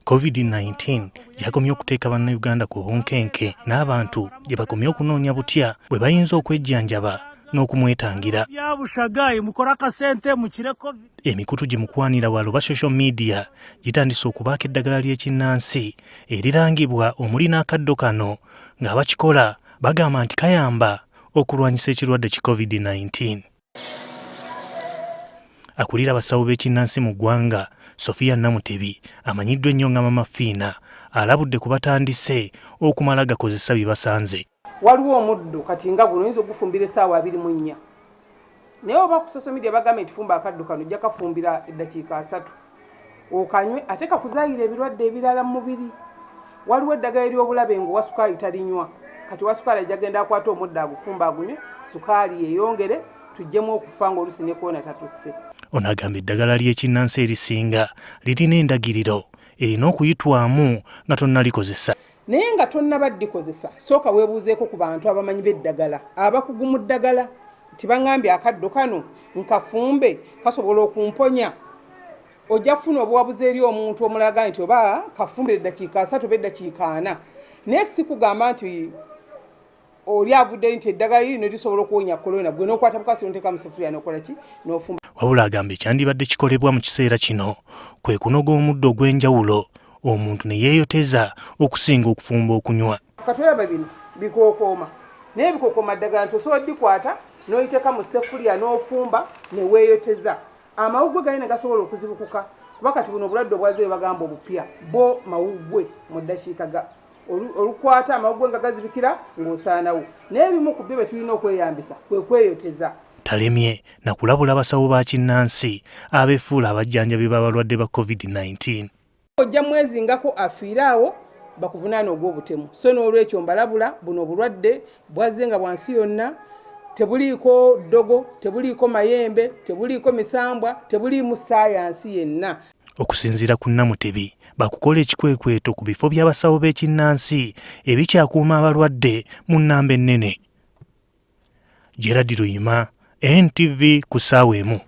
COVID-19 gyakomye okuteeka bannayuganda ku bunkenke n'abantu gye bakomye okunoonya butya bwe bayinza okwejjanjaba n'okumwetangira. Emikutu gye mukwanira walo ba social media gitandise okubaako eddagala ly'ekinnansi erirangibwa omuli n'akaddo kano ng'abakikola bagamba nti kayamba okulwanyisa ekirwadde ki COVID-19. Akulira abasawo b'ekinnansi mu ggwanga Sofia Namutebi amanyiddwa ennyo nga Maama Fiina alabudde ku batandise okumala gakozesa bibasanze. Waliwo omuddo kati nga guno oyinza ogufumbira essaawa 24 naye oba ku social media bagamba nti fumba akaddo kano ojja kafumbira eddakiika 3 okanywe ate kakuzaayira ebirwadde ebirala mu mubiri. Waliwo eddagala eryobulabe ng'owa sukaali talinywa kati owa sukaali ajagenda akwata omuddo agufumba agunywe sukaali yeeyongere tujjemu okufa ng'oluusi ne kwona tatusse. Ono agamba eddagala ly'ekinnansi erisinga lirina endagiriro erina okuyitwamu nga tonnalikozesa. Naye nga tonnabaddikozesa sooka weebuuzeeko ku bantu abamanyi b'eddagala abakugu mu ddagala nti baŋŋambye akaddo kano nkafumbe kasobola okumponya. Ojja kufuna obuwabuzi eri omuntu omulaga nti oba kafumbire eddakiika 3 oba eddakiika 4 naye si kugamba nti oli avudde nti eddagala lino lisobola okuwonya kolona gwe n'okwata bukasi n'oteeka mu seffuliya n'okola ki n'ofumba. Wabula agamba ekyandibadde kikolebwa mu kiseera kino kwe kunoga omuddo ogw'enjawulo omuntu ne yeeyoteza okusinga okufumba okunywa. Katulaba bino bikookooma naye ebikookooma ddagala nti osobola oddikwata n'oyiteeka mu seffuliya n'ofumba ne weeyoteza. Amawuggwe gali ne gasobola okuzibukuka kuba kati buno obulwadde obwaze bagamba obupya bo mawuggwe mu ddakiika ga olukwata amawuggwe nga gazibikira ng'osaanawo naye ebimu ku byo bye tulina okweyambisa kwe kweyoteza. Talemye na kulabula abasawo ba kinnansi abeefuula abajjanjabi b'abalwadde ba COVID-19. Ojja mwezingako afiire awo bakuvunaana ogw'obutemu. So n'olwekyo mbalabula buno obulwadde bwazze nga bwansi yonna tebuliiko ddogo, tebuliiko mayembe, tebuliiko misambwa, tebuliimu saayansi yenna. Okusinziira ku Namutebi bakukola ekikwekweto ku bifo by'abasawo b'ekinnansi ebikyakuuma abalwadde mu nnamba ennene. Gerard Luyima, NTV ku ssaawa emu.